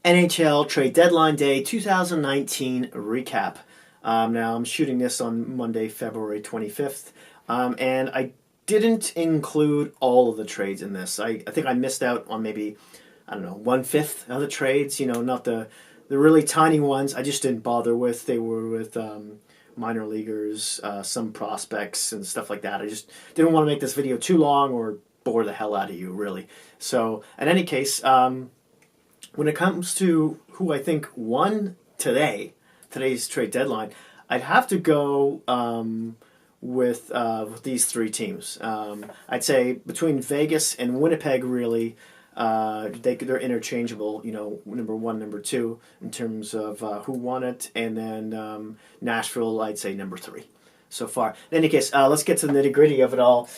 NHL Trade Deadline Day 2019 recap. Now, I'm shooting this on Monday, February 25th, and I didn't include all of the trades in this. I think I missed out on maybe, I don't know, 1/5 of the trades, not the really tiny ones. I just didn't bother with. They were with minor leaguers, some prospects, and stuff like that. I just didn't want to make this video too long or bore the hell out of you, really. So, in any case, when it comes to who I think won today's trade deadline, I'd have to go with these three teams. I'd say between Vegas and Winnipeg, really, they're interchangeable. Number one, number two in terms of who won it, and then Nashville, I'd say number three so far. In any case, let's get to the nitty gritty of it all.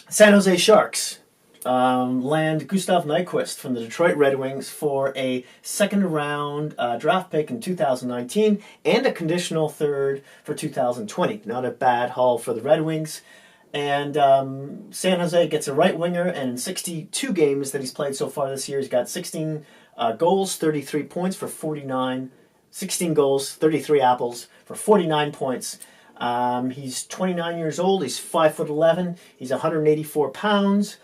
San Jose Sharks land Gustav Nyquist from the Detroit Red Wings for a second-round draft pick in 2019 and a conditional third for 2020. Not a bad haul for the Red Wings. And San Jose gets a right winger, and in 62 games that he's played so far this year, he's got 16 goals, 33 points for 49, 16 goals, 33 apples for 49 points. He's 29 years old. He's 5'11". He's 184 pounds.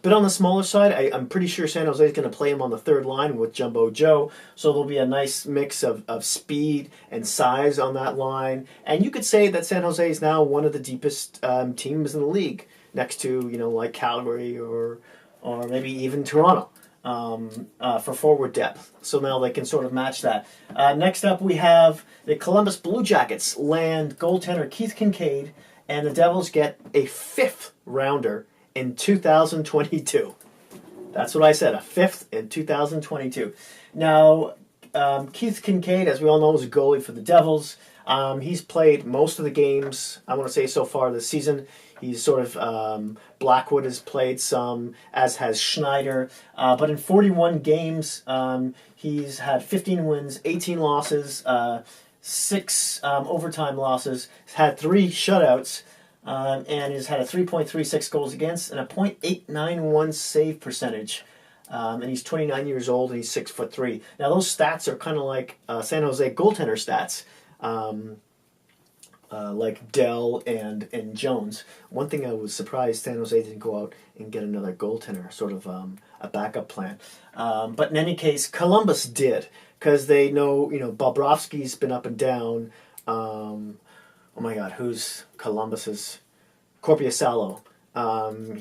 But on the smaller side, I'm pretty sure San Jose is going to play him on the third line with Jumbo Joe. So there'll be a nice mix of speed and size on that line. And you could say that San Jose is now one of the deepest teams in the league, next to like Calgary or maybe even Toronto for forward depth. So now they can sort of match that. Next up, we have the Columbus Blue Jackets land goaltender Keith Kincaid, and the Devils get a fifth rounder in 2022. That's what I said, a fifth in 2022. Now, Keith Kincaid, as we all know, is a goalie for the Devils. He's played most of the games, I want to say, so far this season. He's sort of, Blackwood has played some, as has Schneider. But in 41 games, he's had 15 wins, 18 losses, 6 overtime losses, he's had 3 shutouts, and has had a 3.36 goals against and a .891 save percentage. And he's 29 years old and he's 6'3". Now those stats are kind of like San Jose goaltender stats, like Dell and Jones. One thing I was surprised San Jose didn't go out and get another goaltender, sort of a backup plan. But in any case, Columbus did, because they know, Bobrovsky's been up and down. Oh my God, who's Columbus's? Korpiusalo.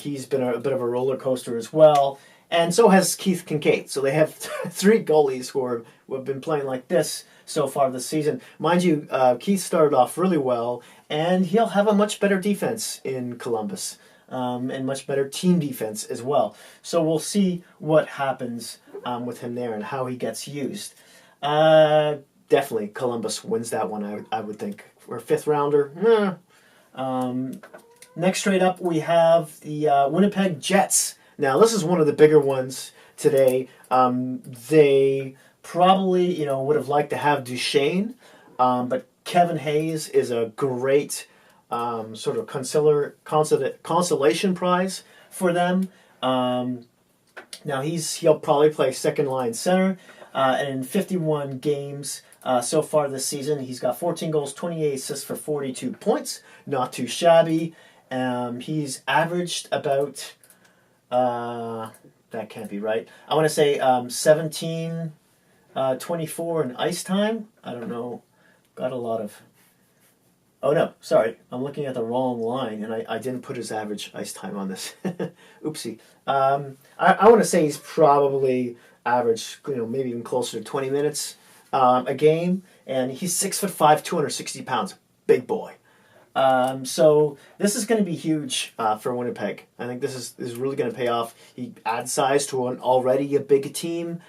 He's been a bit of a roller coaster as well, and so has Keith Kincaid. So they have 3 goalies who have been playing like this so far this season. Mind you, Keith started off really well, and he'll have a much better defense in Columbus, and much better team defense as well. So we'll see what happens with him there and how he gets used. Definitely Columbus wins that one, I would think. For a 5th rounder, next straight up, we have the Winnipeg Jets. Now, this is one of the bigger ones today. They probably, would have liked to have Duchesne, but Kevin Hayes is a great sort of consolation prize for them. Now, he'll probably play second line center, and in 51 games so far this season, he's got 14 goals, 28 assists for 42 points. Not too shabby. He's averaged about, that can't be right, I want to say 17, 24 in ice time. I don't know. Got a lot of... Oh, no, sorry. I'm looking at the wrong line, and I didn't put his average ice time on this. Oopsie. I want to say he's probably average, maybe even closer to 20 minutes a game, and he's 6'5", 260 pounds. Big boy. So this is going to be huge for Winnipeg. I think this is really going to pay off. He adds size to an already a big team.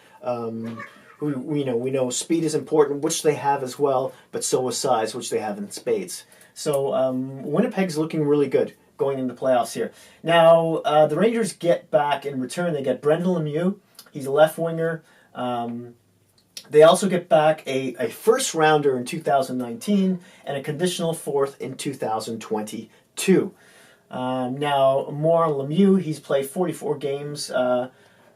We know speed is important, which they have as well, but so is size, which they have in spades. So Winnipeg's looking really good going into the playoffs here. Now the Rangers get back in return. They get Brendan Lemieux. He's a left winger. They also get back a first rounder in 2019 and a conditional fourth in 2022. Now, more on Lemieux. He's played 44 games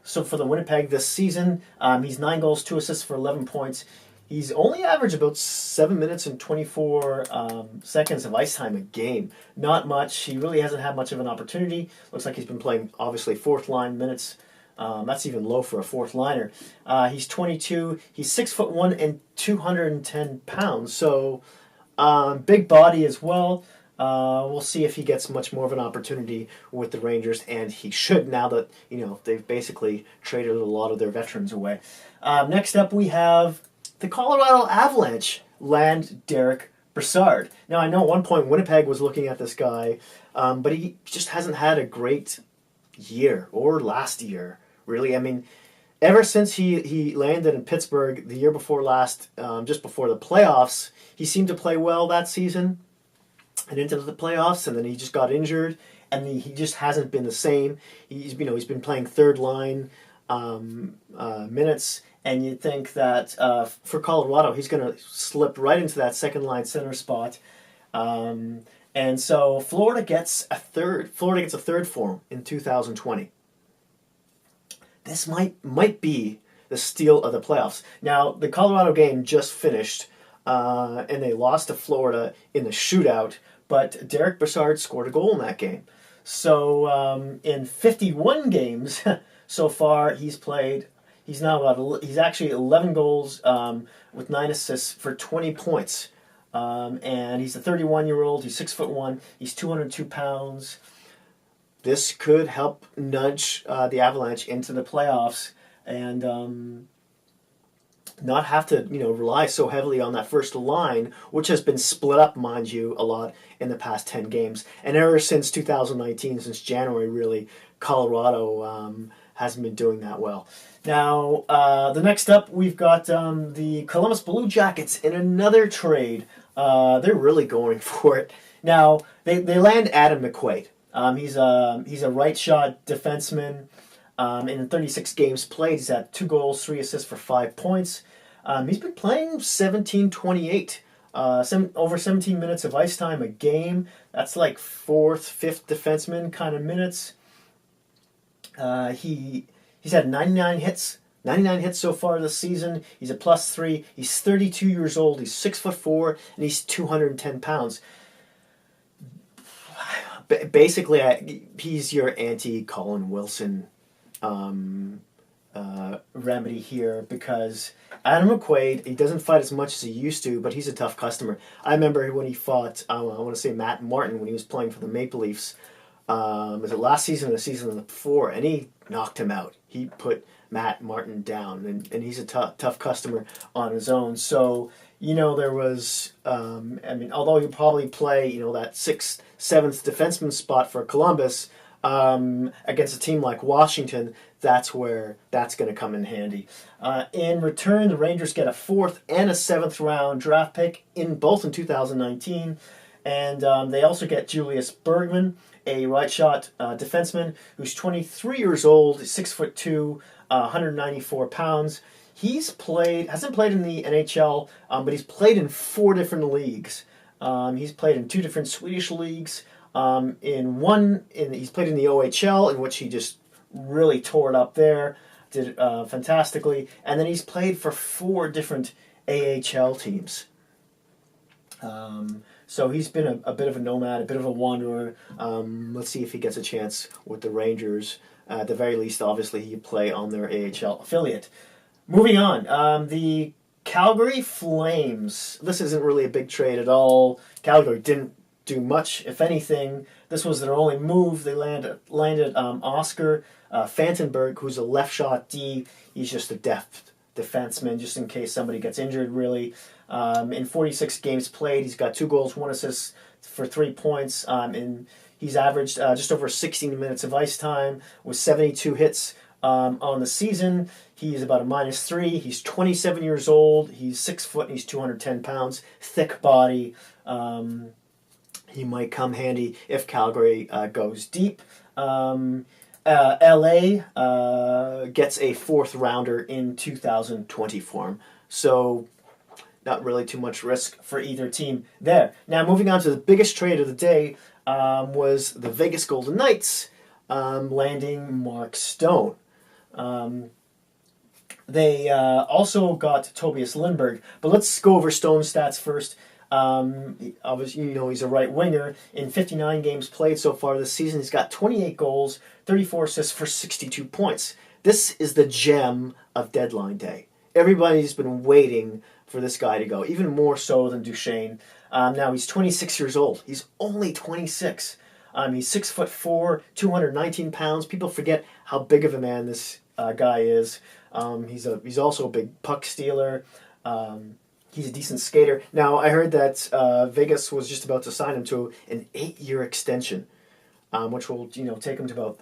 So for the Winnipeg this season, he's 9 goals, 2 assists for 11 points. He's only averaged about 7 minutes and 24 seconds of ice time a game. Not much. He really hasn't had much of an opportunity. Looks like he's been playing, obviously, fourth line minutes. That's even low for a fourth liner. He's 22. He's 6'1" and 210 pounds. So big body as well. We'll see if he gets much more of an opportunity with the Rangers, and he should now that they've basically traded a lot of their veterans away. Next up, we have the Colorado Avalanche land Derek Brassard. Now, I know at one point Winnipeg was looking at this guy, but he just hasn't had a great year, or last year, really. I mean, ever since he landed in Pittsburgh the year before last, just before the playoffs, he seemed to play well that season and into the playoffs, and then he just got injured, and he just hasn't been the same. He's been playing third line minutes, and you'd think that for Colorado he's going to slip right into that second line center spot, and so Florida gets a third for him in 2020. This might be the steal of the playoffs. Now, the Colorado game just finished, and they lost to Florida in the shootout, but Derek Brassard scored a goal in that game. So in 51 games so far, he's actually 11 goals with 9 assists for 20 points. And he's a 31-year-old. He's 6'1". He's 202 pounds. This could help nudge the Avalanche into the playoffs and not have to rely so heavily on that first line, which has been split up, mind you, a lot in the past 10 games. And ever since 2019, since January, really, Colorado hasn't been doing that well. Now, the next up, we've got the Columbus Blue Jackets in another trade. They're really going for it. Now, they land Adam McQuaid. He's a right shot defenseman. In 36 games played, he's had 2 goals, 3 assists for 5 points. He's been playing 17-28, over 17 minutes of ice time a game. That's like 4th, 5th defenseman kind of minutes. He's had 99 hits so far this season. He's a +3. He's 32 years old. He's 6'4", and he's 210 pounds. Basically, he's your anti-Colin Wilson remedy here, because Adam McQuaid, he doesn't fight as much as he used to, but he's a tough customer. I remember when he fought, I want to say Matt Martin, when he was playing for the Maple Leafs. Was it last season or the season before? And he knocked him out. He put Matt Martin down, and he's a tough customer on his own. So, there was, although he'll probably play, that 6th, 7th defenseman spot for Columbus, against a team like Washington, that's where that's going to come in handy. In return, the Rangers get a 4th and a 7th round draft pick both in 2019, and they also get Julius Bergman, a right shot defenseman who's 23 years old, 6'2", 194 pounds. Hasn't played in the NHL, but he's played in 4 different leagues. He's played in 2 different Swedish leagues. He's played in the OHL, in which he just really tore it up there, did fantastically, and then he's played for 4 different AHL teams. So he's been a bit of a nomad, a bit of a wanderer. Let's see if he gets a chance with the Rangers. At the very least, obviously, he'd play on their AHL affiliate. Moving on, the Calgary Flames. This isn't really a big trade at all. Calgary didn't do much, if anything. This was their only move. They landed Oscar Fantenberg, who's a left shot D. He's just a depth defenseman, just in case somebody gets injured, really. In 46 games played, he's got 2 goals, 1 assist for 3 points. And he's averaged just over 16 minutes of ice time with 72 hits on the season. He's about a -3. He's 27 years old. He's 6 foot and he's 210 pounds. Thick body. He might come handy if Calgary goes deep. LA gets a 4th rounder in 2020 for him. So not really too much risk for either team there. Now, moving on to the biggest trade of the day was the Vegas Golden Knights landing Mark Stone. They also got Tobias Lindberg, but let's go over Stone's stats first. Obviously, he's a right winger. In 59 games played so far this season, he's got 28 goals, 34 assists for 62 points. This is the gem of deadline day. Everybody's been waiting for this guy to go, even more so than Duchesne. Now he's 26 years old. He's only 26. He's 6'4", 219 pounds. People forget how big of a man this guy is. He's also a big puck stealer. He's a decent skater. Now, I heard that Vegas was just about to sign him to an 8-year extension, which will take him to about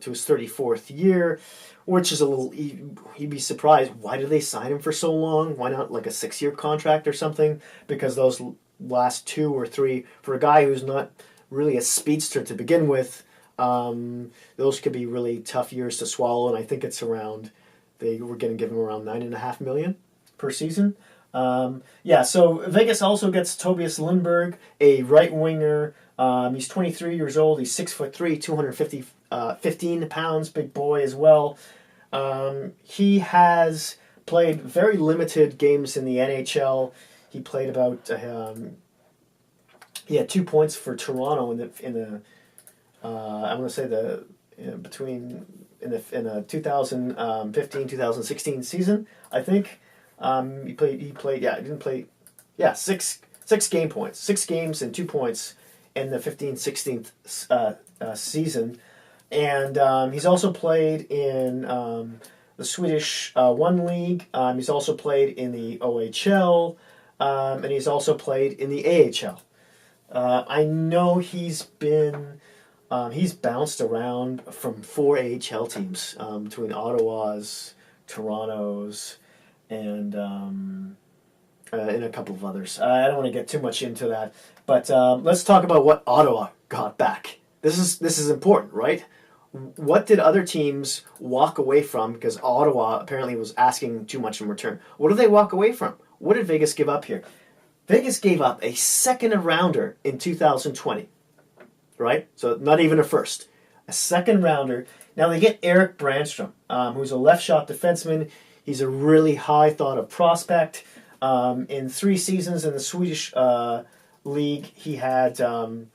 to his 34th year, which is a little. He'd be surprised. Why did they sign him for so long? Why not like a 6-year contract or something? Because those last 2 or 3 for a guy who's not really a speedster to begin with, those could be really tough years to swallow. And I think it's around. They were going to give him around $9.5 million per season. So Vegas also gets Tobias Lindberg, a right winger. He's 23 years old. He's 6'3", 215 pounds, big boy as well. He has played very limited games in the NHL. He played about. He had 2 points for Toronto in the. I'm going to say between. In the 2015-2016 season, I think he played. Yeah, he didn't play. Yeah, six game points, 6 games and 2 points in the 15-16 season, and he's also played in the Swedish One League. He's also played in the OHL, and he's also played in the AHL. I know he's bounced around from 4 AHL teams between Ottawa's, Toronto's, and a couple of others. I don't want to get too much into that, but let's talk about what Ottawa got back. This is important, right? What did other teams walk away from because Ottawa apparently was asking too much in return? What did they walk away from? What did Vegas give up here? Vegas gave up a second-rounder in 2020. Right? So not even a first. A second rounder. Now they get Erik Brannstrom, who's a left shot defenseman. He's a really high thought of prospect. In 3 seasons in the Swedish league, he had in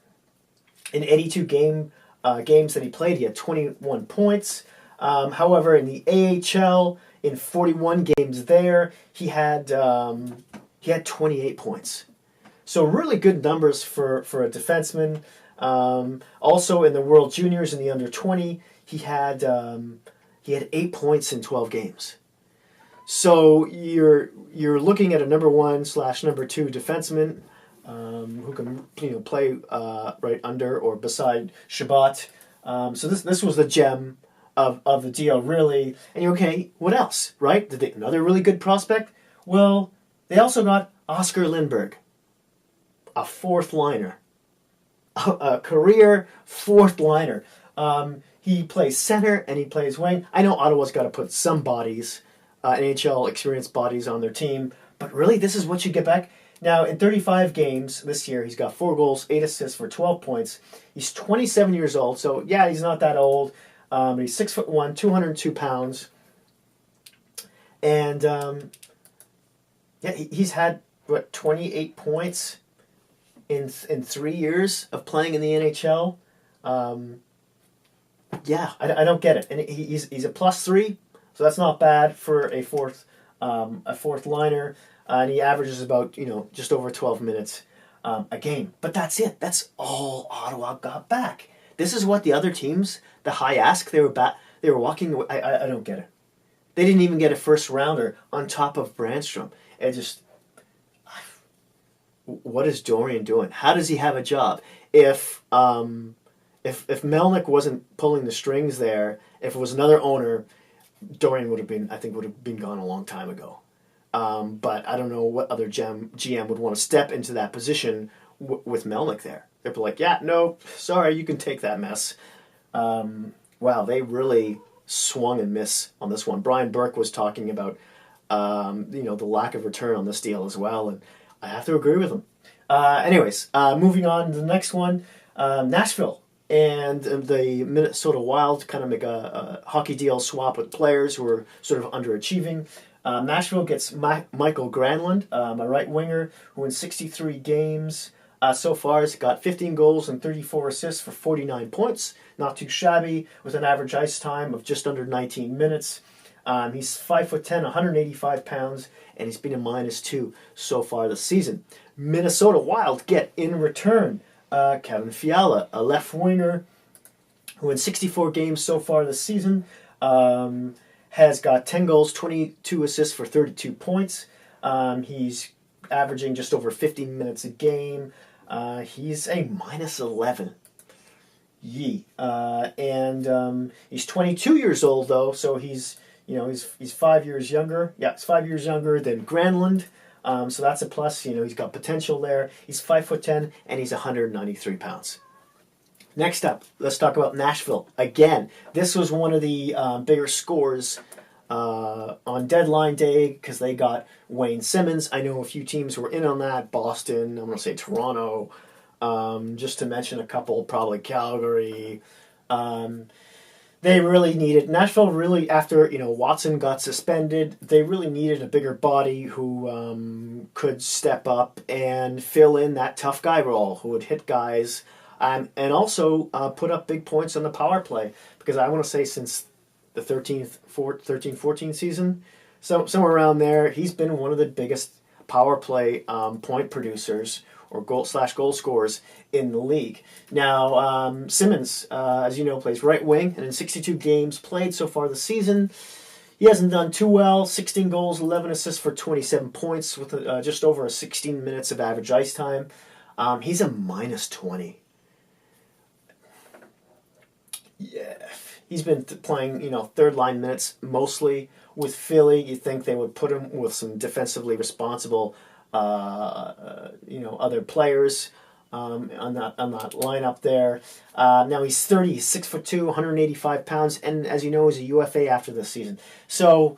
82 games that he played, he had 21 points. However, in the AHL, in 41 games there, he had 28 points. So really good numbers for a defenseman. Also in the World Juniors in the under 20, he had 8 points in 12 games. So you're looking at a number 1/number 2 defenseman who can play right under or beside Chabot. So this was the gem of the deal really. And okay, what else? Right? Did they another really good prospect? Well, they also got Oscar Lindberg, a 4th liner. A career 4th liner. He plays center and he plays wing. I know Ottawa's got to put some bodies, NHL experienced bodies on their team, but really this is what you get back. Now, in 35 games this year, he's got 4 goals, 8 assists for 12 points. He's 27 years old, so yeah, he's not that old. He's 6'1", 202 pounds. And he's had, 28 points in 3 years of playing in the NHL. I don't get it. And he's a +3, so that's not bad for a fourth liner. And he averages about just over 12 minutes a game. But that's it. That's all Ottawa got back. This is what the other teams, the high ask, they were walking away. I don't get it. They didn't even get a first rounder on top of Brannstrom. It just. What is Dorion doing? How does he have a job? If Melnyk wasn't pulling the strings there, if it was another owner, Dorion would have been gone a long time ago. But I don't know what other GM would want to step into that position with Melnyk there. They're like, yeah, no, sorry, you can take that mess. Wow, they really swung and missed on this one. Brian Burke was talking about the lack of return on this deal as well, and I have to agree with him. Anyways, moving on to the next one. Nashville and the Minnesota Wild kind of make a hockey deal swap with players who are sort of underachieving. Nashville gets Michael Granlund, a right winger, who in 63 games so far has got 15 goals and 34 assists for 49 points. Not too shabby, with an average ice time of just under 19 minutes. He's 5'10", 185 pounds, and he's been a -2 so far this season. Minnesota Wild get in return Kevin Fiala, a left winger who in 64 games so far this season has got 10 goals, 22 assists for 32 points. He's averaging just over 15 minutes a game. He's a -11. Yee. And he's 22 years old though, so he's 5 years younger. Yeah, he's 5 years younger than Granlund. So that's a plus. He's got potential there. He's 5'10", and he's 193 pounds. Next up, let's talk about Nashville. Again, this was one of the bigger scores on deadline day because they got Wayne Simmons. I know a few teams were in on that. Boston, I'm going to say Toronto, just to mention a couple, probably Calgary. They really needed, Nashville really, after Watson got suspended, they really needed a bigger body who could step up and fill in that tough guy role, who would hit guys and also put up big points on the power play. Because I want to say since the 13-14 season, so somewhere around there, he's been one of the biggest power play point producers or goal scorers in the league. Now, Simmons, as you know, plays right wing, and in 62 games played so far this season, he hasn't done too well. 16 goals, 11 assists for 27 points with just over 16 minutes of average ice time. He's a -20. Yeah, he's been playing, third line minutes mostly with Philly. You think they would put him with some defensively responsible other players on that lineup there. Now he's 30, he's 6'2", 185 pounds, and as you know, he's a UFA after this season. So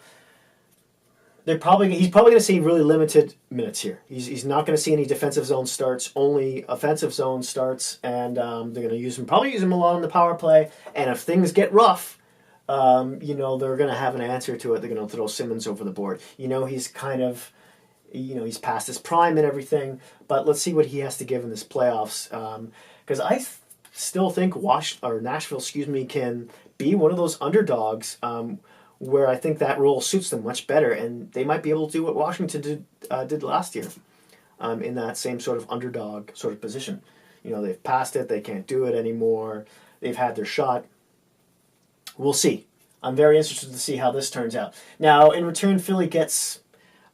he's probably going to see really limited minutes here. He's not going to see any defensive zone starts, only offensive zone starts, and they're going to probably use him a lot on the power play. And if things get rough, they're going to have an answer to it. They're going to throw Simmons over the board. He's kind of. He's past his prime and everything, but let's see what he has to give in this playoffs. Because I still think Nashville, can be one of those underdogs where I think that role suits them much better, and they might be able to do what Washington did last year in that same sort of underdog sort of position. They've passed it, they can't do it anymore. They've had their shot. We'll see. I'm very interested to see how this turns out. Now, in return, Philly gets.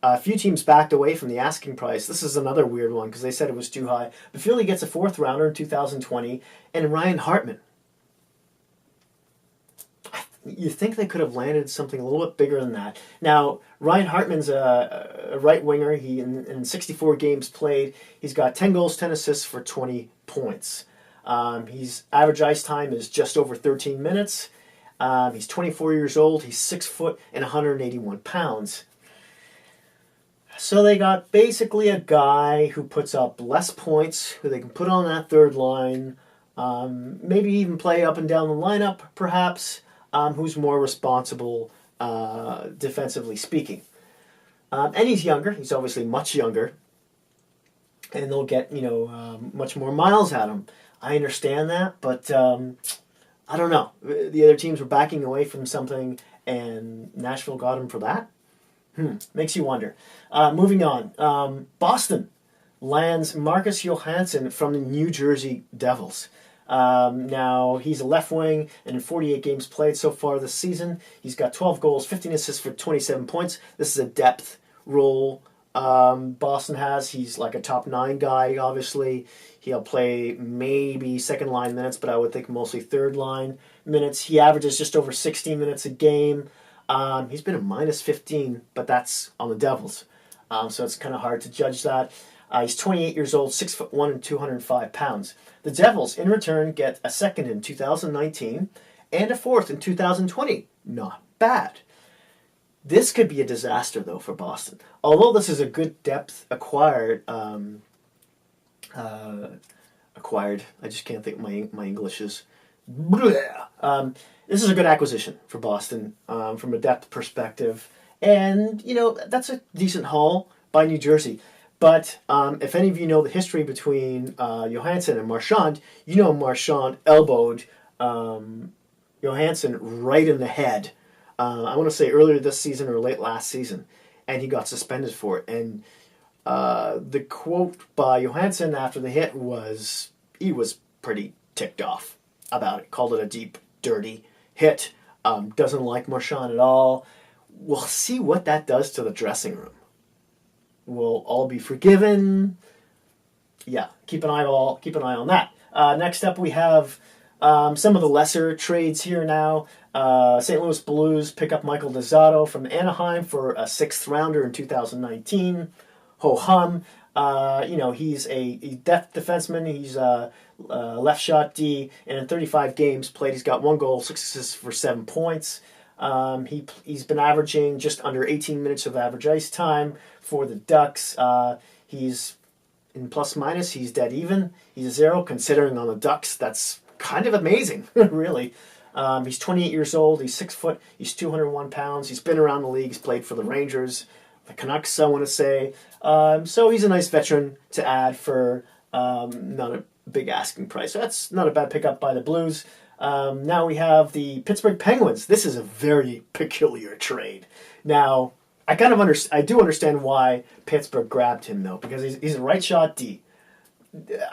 A few teams backed away from the asking price. This is another weird one because they said it was too high. But Philly gets a 4th rounder in 2020 and Ryan Hartman. You think they could have landed something a little bit bigger than that. Now, Ryan Hartman's a right winger. He in 64 games played, he's got 10 goals, 10 assists for 20 points. His average ice time is just over 13 minutes. He's 24 years old. He's 6 foot and 181 pounds. So they got basically a guy who puts up less points, who they can put on that third line, maybe even play up and down the lineup, perhaps, who's more responsible defensively speaking. And he's younger. He's obviously much younger. And they'll get, much more miles out of him. I understand that, but I don't know. The other teams were backing away from something, and Nashville got him for that. Makes you wonder. Moving on. Boston lands Marcus Johansson from the New Jersey Devils. Now, he's a left wing, and in 48 games played so far this season, he's got 12 goals, 15 assists for 27 points. This is a depth role Boston has. He's like a top 9 guy, obviously. He'll play maybe second line minutes, but I would think mostly third line minutes. He averages just over 16 minutes a game. He's been a -15, but that's on the Devils. So it's kind of hard to judge that. He's 28 years old, 6'1" and 205 pounds. The Devils, in return, get a 2nd in 2019 and a 4th in 2020. Not bad. This could be a disaster, though, for Boston. Although this is a good depth acquired acquired. I just can't think my English is. This is a good acquisition for Boston from a depth perspective, and that's a decent haul by New Jersey. But if any of you know the history between Johansson and Marchand, Marchand elbowed Johansson right in the head. I want to say earlier this season or late last season, and he got suspended for it. And the quote by Johansson after the hit was he was pretty ticked off about it. Called it a deep, dirty hit. Doesn't like Marchand at all. We'll see what that does to the dressing room. Will all be forgiven? Yeah, keep an eye on that. Next up, we have some of the lesser trades here now. St. Louis Blues pick up Michael Dezzato from Anaheim for a 6th rounder in 2019. Ho hum. He's a depth defenseman. He's a left shot D, and in 35 games played, he's got 1 goal, 6 assists for 7 points. He's been averaging just under 18 minutes of average ice time for the Ducks. He's in plus minus. He's dead even. He's a 0 considering on the Ducks. That's kind of amazing, really. He's 28 years old. He's 6 foot. He's 201 pounds. He's been around the league. He's played for the Rangers, the Canucks, I want to say. So he's a nice veteran to add for not a big asking price. So that's not a bad pickup by the Blues. Now we have the Pittsburgh Penguins. This is a very peculiar trade. Now, I do understand why Pittsburgh grabbed him, though, because he's a right shot D.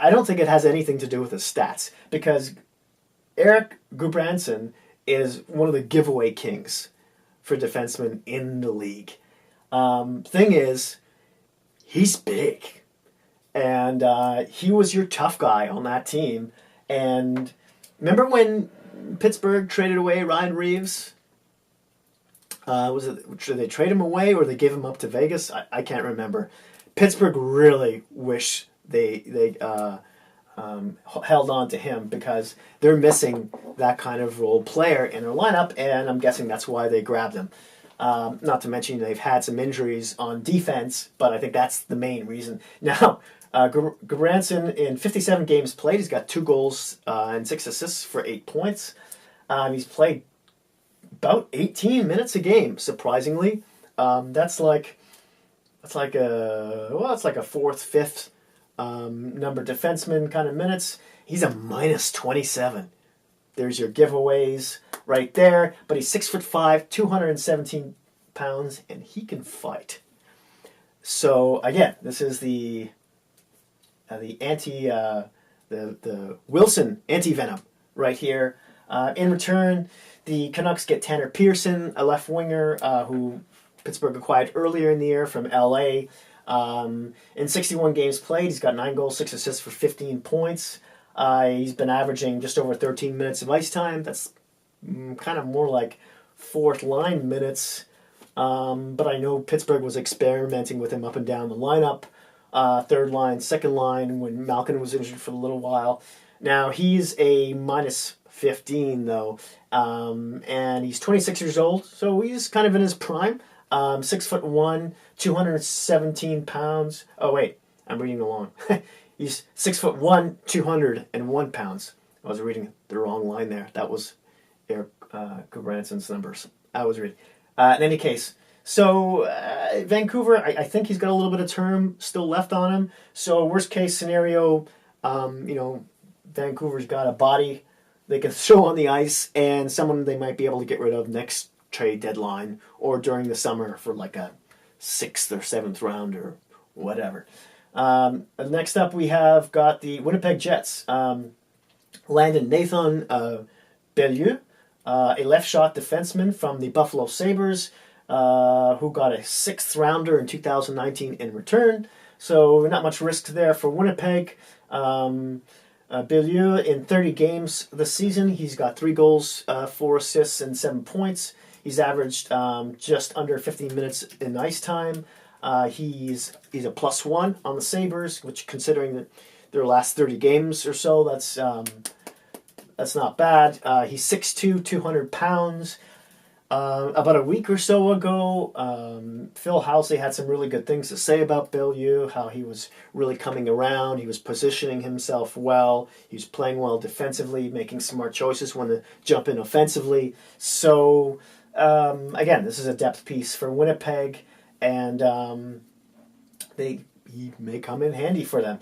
I don't think it has anything to do with his stats, because Erik Gudbranson is one of the giveaway kings for defensemen in the league. Thing is, he's big, and he was your tough guy on that team. And remember when Pittsburgh traded away Ryan Reeves? Should they trade him away or they give him up to Vegas? I can't remember. Pittsburgh really wish they held on to him, because they're missing that kind of role player in their lineup, and I'm guessing that's why they grabbed him. Not to mention they've had some injuries on defense, but I think that's the main reason. Now, Gudbranson, in 57 games played, he's got 2 goals and 6 assists for 8 points. He's played about 18 minutes a game, surprisingly. That's like a 4th, 5th number defenseman kind of minutes. He's a minus 27. There's your giveaways right there. But he's 6'5", 217 pounds, and he can fight. So again, this is the Wilson anti-venom right here. In return, the Canucks get Tanner Pearson, a left winger who Pittsburgh acquired earlier in the year from LA. In 61 games played, he's got 9 goals, 6 assists for 15 points. He's been averaging just over 13 minutes of ice time. That's kind of more like 4th line minutes. But I know Pittsburgh was experimenting with him up and down the lineup. 3rd line, 2nd line, when Malkin was injured for a little while. Now, he's a minus 15, though. And he's 26 years old, so he's kind of in his prime. 6'1", 217 pounds. Oh, wait, I'm reading along. He's 6'1", 201 pounds. I was reading the wrong line there. That was Erik Gudbranson's numbers. I was reading. In any case, so Vancouver, I think he's got a little bit of term still left on him. So worst case scenario, Vancouver's got a body they can throw on the ice and someone they might be able to get rid of next trade deadline or during the summer for like a 6th or 7th round or whatever. Next up, we have got the Winnipeg Jets. Landon Nathan Beaulieu, a left shot defenseman from the Buffalo Sabres, who got a 6th rounder in 2019 in return. So not much risk there for Winnipeg. Beaulieu, in 30 games this season, he's got 3 goals, 4 assists, and 7 points. He's averaged just under 15 minutes in ice time. He's a +1 on the Sabres, which, considering that their last 30 games or so, that's not bad. He's 6'2", 200 pounds. About a week or so ago, Phil Housley had some really good things to say about Beaulieu, how he was really coming around, he was positioning himself well, he was playing well defensively, making smart choices when to jump in offensively. So, again, this is a depth piece for Winnipeg, and he may come in handy for them.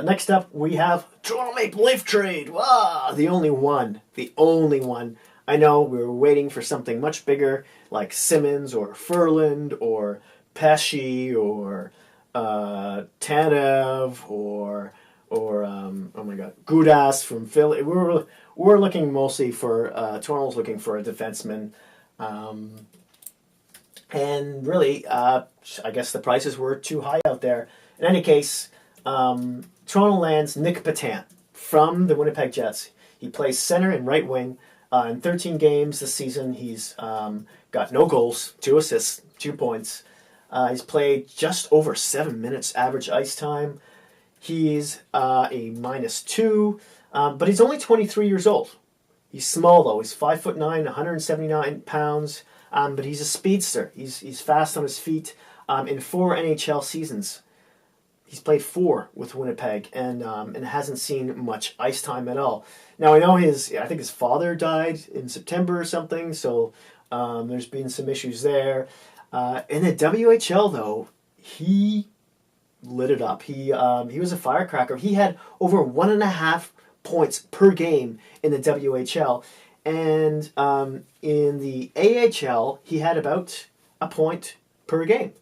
Next up, we have Toronto Maple Leaf trade. Wow, the only one. The only one. I know we were waiting for something much bigger, like Simmons or Furland or Pesce or Tanev or oh my God, Gudas from Philly. We're looking mostly for Toronto's looking for a defenseman, and really, I guess the prices were too high out there. In any case, Toronto lands Nick Petan from the Winnipeg Jets. He plays center and right wing. In 13 games this season, he's got no goals, 2 assists, 2 points. He's played just over 7 minutes average ice time. He's a -2, but he's only 23 years old. He's small though. He's 5'9", 179 pounds, but he's a speedster. He's fast on his feet. In 4 NHL seasons, he's played 4 with Winnipeg and hasn't seen much ice time at all. Now I know I think his father died in September or something, so there's been some issues there. In the WHL though, he lit it up. He was a firecracker. He had over 1.5 points per game in the WHL, and in the AHL he had about a point per game.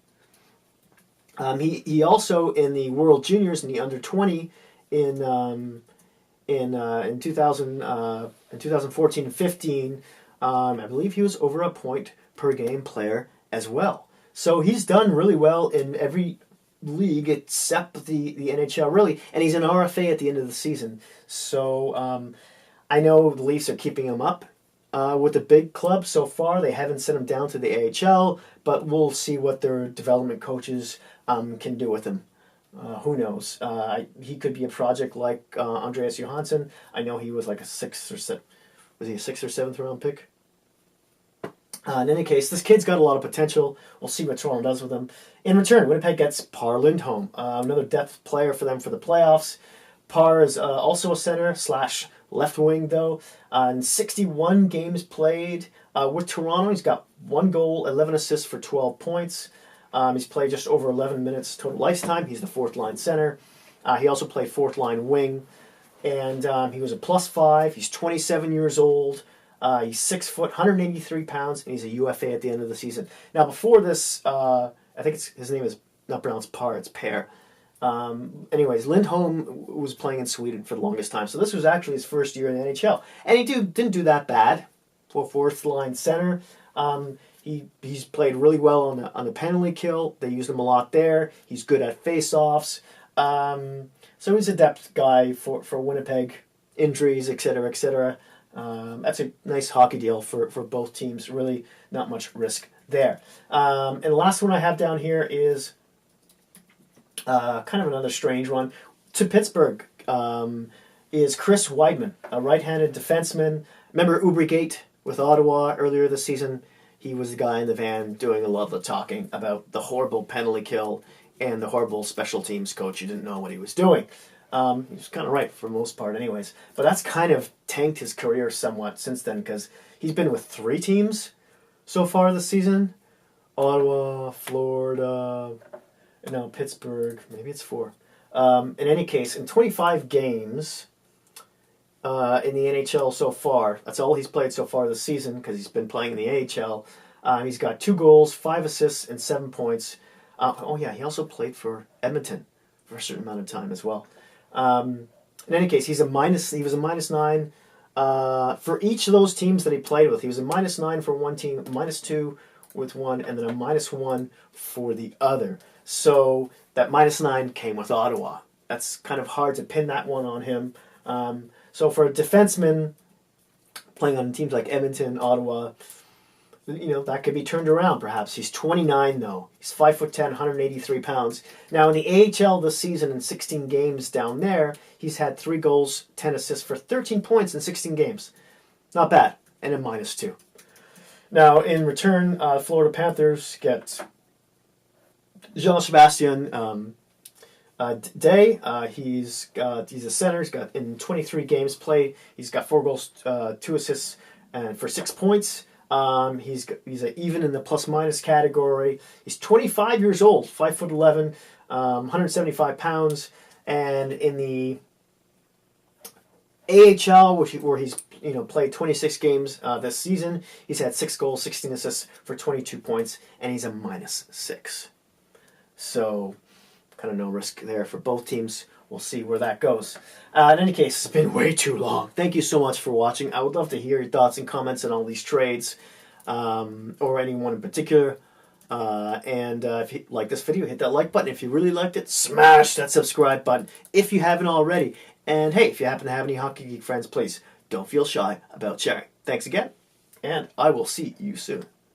He also in the World Juniors in the under 20 in 2014 and 15, I believe he was over a point per game player as well. So he's done really well in every league except the NHL, really, and he's an RFA at the end of the season. So I know the Leafs are keeping him up with the big club so far. They haven't sent him down to the AHL, but we'll see what their development coaches can do with him. Who knows? He could be a project like Andreas Johansson. I know he was like a 6th or 7th. Was he a 6th or 7th round pick? In any case, this kid's got a lot of potential. We'll see what Toronto does with him. In return, Winnipeg gets Par Lindholm, another depth player for them for the playoffs. Par is also a center / left wing, though. In 61 games played with Toronto, he's got 1 goal, 11 assists for 12 points. He's played just over 11 minutes total ice time. He's the 4th line center. He also played 4th line wing. And he was a +5. He's 27 years old. He's 6 foot, 183 pounds, and he's a UFA at the end of the season. Now, before this, I think his name is not pronounced Par, it's Pear. Anyways, Lindholm was playing in Sweden for the longest time, so this was actually his first year in the NHL. And he didn't do that bad for 4th line center. He's played really well on the penalty kill. They used him a lot there. He's good at face-offs. So he's a depth guy for Winnipeg. Injuries, etc., etc. That's a nice hockey deal for both teams. Really not much risk there. And the last one I have down here is kind of another strange one. To Pittsburgh is Chris Weidman, a right-handed defenseman. Remember Ubrigate with Ottawa earlier this season? He was the guy in the van doing a lot of the talking about the horrible penalty kill and the horrible special teams coach who didn't know what he was doing. He was kind of right for the most part anyways. But that's kind of tanked his career somewhat since then because he's been with 3 teams so far this season. Ottawa, Florida, no, Pittsburgh, maybe it's 4. In any case, in 25 games in the NHL so far, that's all he's played so far this season because he's been playing in the AHL. He's got 2 goals, 5 assists, and 7 points. He also played for Edmonton for a certain amount of time as well. In any case, he was a -9 for each of those teams that he played with. He was a -9 for one team, -2 with one, and then a -1 for the other. So that -9 came with Ottawa. That's kind of hard to pin that one on him. So for a defenseman playing on teams like Edmonton, Ottawa, that could be turned around perhaps. He's 29 though. He's 5'10", 183 pounds. Now in the AHL this season in 16 games down there, he's had 3 goals, 10 assists for 13 points in 16 games. Not bad. And a -2. Now, in return, Florida Panthers get Jean-Sebastien Day. He's a center. He's got in 23 games played. He's got 4 goals, 2 assists, and for 6 points. He's even in the plus minus category. He's 25 years old, 5'11", 175 pounds, and in the AHL, where he's played 26 games this season, he's had 6 goals, 16 assists for 22 points, and he's a -6. So, kind of no risk there for both teams. We'll see where that goes. In any case, it's been way too long. Thank you so much for watching. I would love to hear your thoughts and comments on all these trades, or anyone in particular. If you like this video, hit that like button. If you really liked it, smash that subscribe button if you haven't already. And hey, if you happen to have any Hockey Geek friends, please don't feel shy about sharing. Thanks again, and I will see you soon.